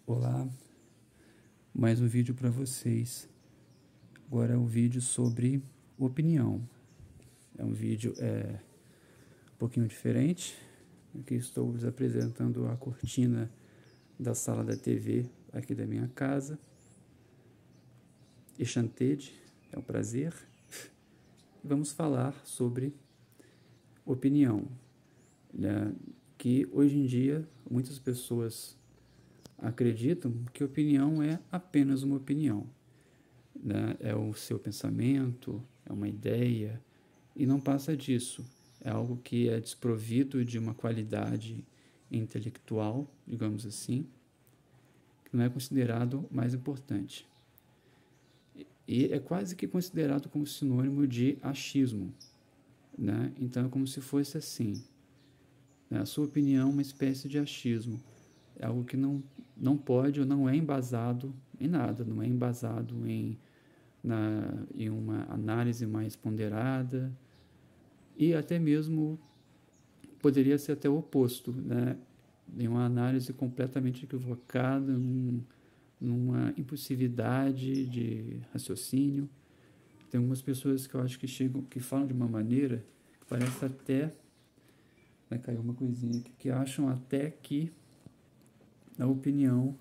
Olá, mais um vídeo para vocês. Agora é um vídeo sobre opinião. É um vídeo um pouquinho diferente. Aqui estou vos apresentando a cortina da sala da TV aqui da minha casa. Enchanted, é um prazer. Vamos falar sobre opinião, né? Que hoje em dia muitas pessoas acreditam que opinião é apenas uma opinião, né? É o seu pensamento, é uma ideia, e não passa disso. É algo que é desprovido de uma qualidade intelectual, digamos assim, que não é considerado mais importante. E é quase que considerado como sinônimo de achismo, né? Então é como se fosse assim, né? A sua opinião é uma espécie de achismo. É algo que não pode ou não é embasado em nada, não é embasado em uma análise mais ponderada, e até mesmo poderia ser até o oposto, né? Em uma análise completamente equivocada, numa impulsividade de raciocínio. Tem algumas pessoas que eu acho que falam de uma maneira que parece até, vai cair uma coisinha aqui, que acham até que a opinião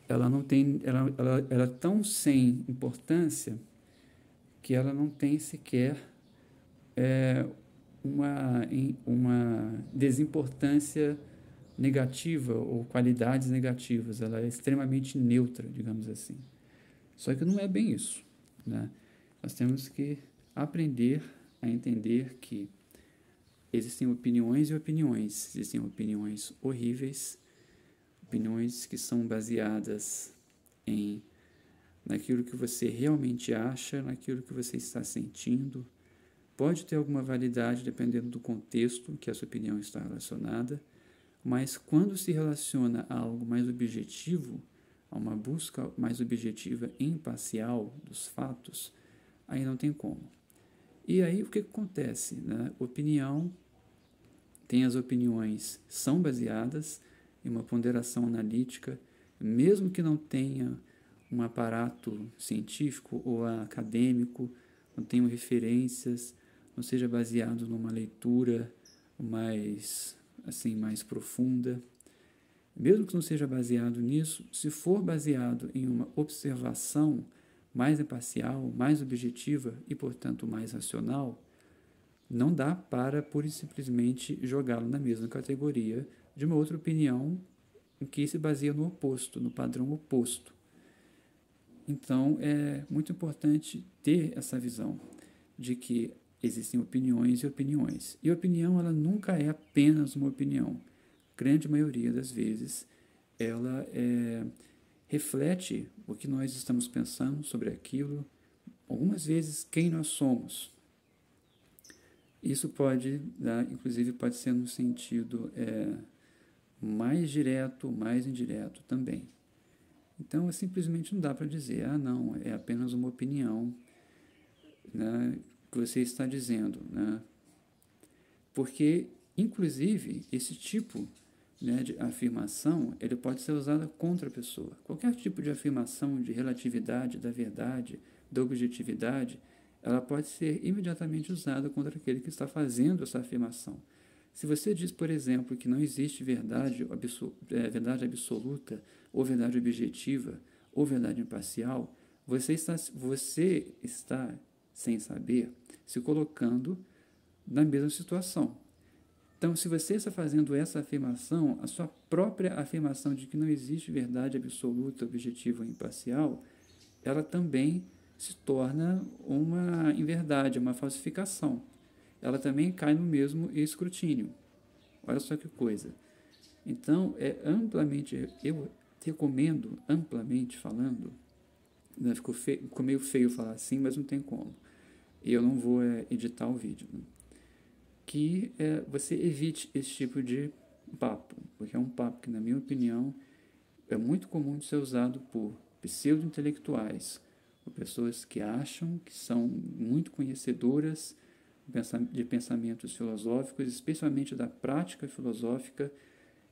ela não tem, ela é tão sem importância que ela não tem sequer uma desimportância negativa ou qualidades negativas. Ela é extremamente neutra, digamos assim. Só que não é bem isso, né? Nós temos que aprender a entender que existem opiniões e opiniões. Existem opiniões horríveis, opiniões que são baseadas naquilo que você realmente acha, naquilo que você está sentindo. Pode ter alguma validade dependendo do contexto que essa opinião está relacionada, mas quando se relaciona a algo mais objetivo, a uma busca mais objetiva e imparcial dos fatos, aí não tem como. E aí o que acontece, né? As opiniões são baseadas em uma ponderação analítica, mesmo que não tenha um aparato científico ou acadêmico, não tenham referências, não seja baseado numa leitura mais profunda. Mesmo que não seja baseado nisso, se for baseado em uma observação mais imparcial, mais objetiva e, portanto, mais racional, não dá para pura e simplesmente jogá-lo na mesma categoria de uma outra opinião em que se baseia no oposto, no padrão oposto. Então, é muito importante ter essa visão de que existem opiniões e opiniões. E a opinião, ela nunca é apenas uma opinião. Grande maioria das vezes, ela reflete o que nós estamos pensando sobre aquilo, algumas vezes quem nós somos. Isso inclusive pode ser no sentido mais direto, mais indireto também. Então, simplesmente não dá para dizer, não, é apenas uma opinião, né, que você está dizendo, né? Porque, inclusive, esse tipo, né, de afirmação, ele pode ser usado contra a pessoa. Qualquer tipo de afirmação de relatividade, da verdade, da objetividade, ela pode ser imediatamente usada contra aquele que está fazendo essa afirmação. Se você diz, por exemplo, que não existe verdade absoluta, ou verdade objetiva, ou verdade imparcial, você está, sem saber, se colocando na mesma situação. Então, se você está fazendo essa afirmação, a sua própria afirmação de que não existe verdade absoluta, objetiva ou imparcial, ela também se torna uma inverdade, uma falsificação. Ela também cai no mesmo escrutínio. Olha só que coisa. Então, eu recomendo, amplamente falando, né, ficou meio feio falar assim, mas não tem como. E eu não vou editar o vídeo, né? Que você evite esse tipo de papo, porque é um papo que, na minha opinião, é muito comum de ser usado por pseudo-intelectuais, por pessoas que acham que são muito conhecedoras de pensamentos filosóficos, especialmente da prática filosófica,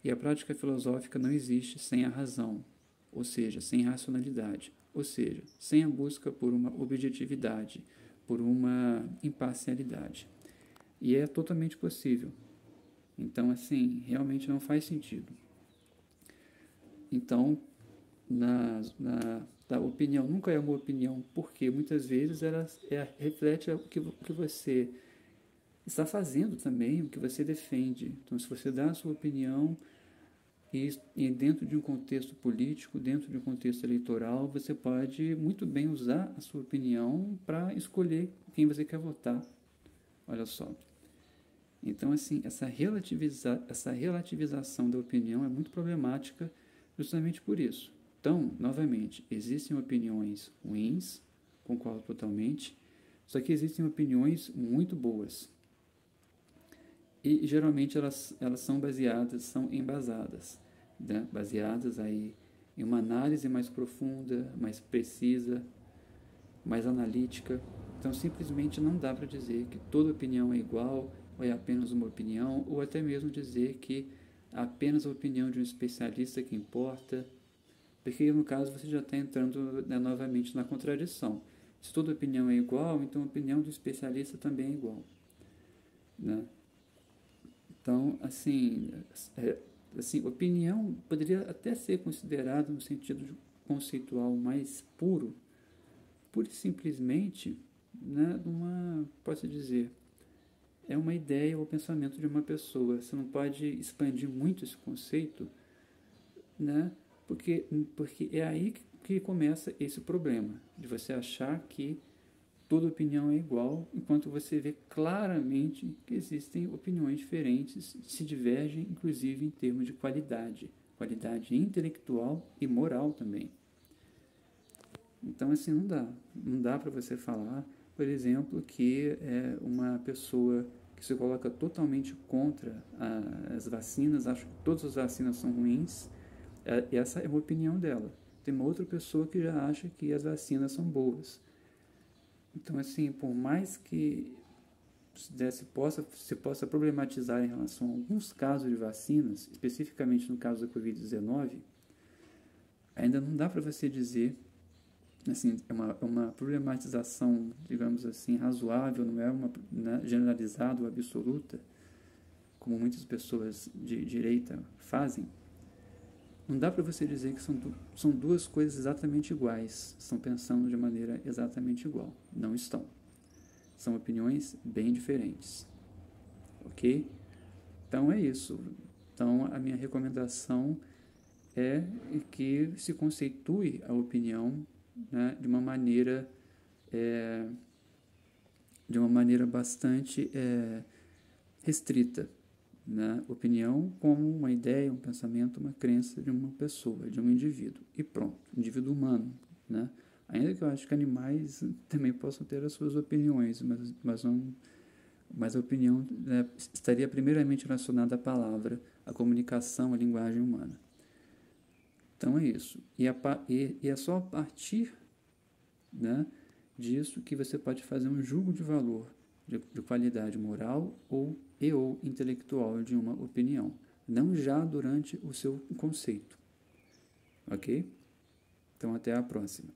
E a prática filosófica não existe sem a razão, ou seja, sem racionalidade, ou seja, sem a busca por uma objetividade, por uma imparcialidade. E é totalmente possível. Então, assim, realmente não faz sentido. Então, a opinião nunca é uma opinião, porque muitas vezes ela reflete o que você está fazendo também, o que você defende. Então, se você dá a sua opinião e dentro de um contexto político, dentro de um contexto eleitoral, você pode muito bem usar a sua opinião para escolher quem você quer votar. Olha só. Então, assim, essa relativização da opinião é muito problemática justamente por isso. Então, novamente, existem opiniões ruins, concordo totalmente, só que existem opiniões muito boas. E geralmente elas são são embasadas, né? Baseadas aí em uma análise mais profunda, mais precisa, mais analítica. Então, simplesmente não dá para dizer que toda opinião é igual, ou é apenas uma opinião, ou até mesmo dizer que apenas a opinião de um especialista que importa, porque no caso você já está entrando, né, novamente na contradição. Se toda opinião é igual, então a opinião do especialista também é igual, né? Então, assim, opinião poderia até ser considerado no sentido conceitual mais puro, pura e simplesmente, né, posso dizer, é uma ideia ou pensamento de uma pessoa. Você não pode expandir muito esse conceito, né, porque é aí que começa esse problema, de você achar que toda opinião é igual, enquanto você vê claramente que existem opiniões diferentes, se divergem, inclusive em termos de qualidade intelectual e moral também. Então, assim, não dá para você falar, por exemplo, que uma pessoa que se coloca totalmente contra as vacinas, acha que todas as vacinas são ruins, essa é uma opinião dela. Tem uma outra pessoa que já acha que as vacinas são boas. Então, assim, por mais que se possa problematizar em relação a alguns casos de vacinas, especificamente no caso da Covid-19, ainda não dá para você dizer, assim, é uma problematização, digamos assim, razoável, não é uma, né, generalizada ou absoluta, como muitas pessoas de direita fazem. Não dá para você dizer que são duas coisas exatamente iguais, estão pensando de maneira exatamente igual. Não estão. São opiniões bem diferentes. Ok? Então é isso. Então a minha recomendação é que se conceitue a opinião, né, de uma maneira bastante restrita. Né? Opinião como uma ideia, um pensamento, uma crença de uma pessoa, de um indivíduo. E pronto, indivíduo humano. Né? Ainda que eu acho que animais também possam ter as suas opiniões, mas a opinião, né, estaria primeiramente relacionada à palavra, à comunicação, à linguagem humana. Então é isso. E é só a partir, né, disso que você pode fazer um julgo de valor, de qualidade moral ou intelectual de uma opinião, não já durante o seu conceito. Ok? Então até a próxima.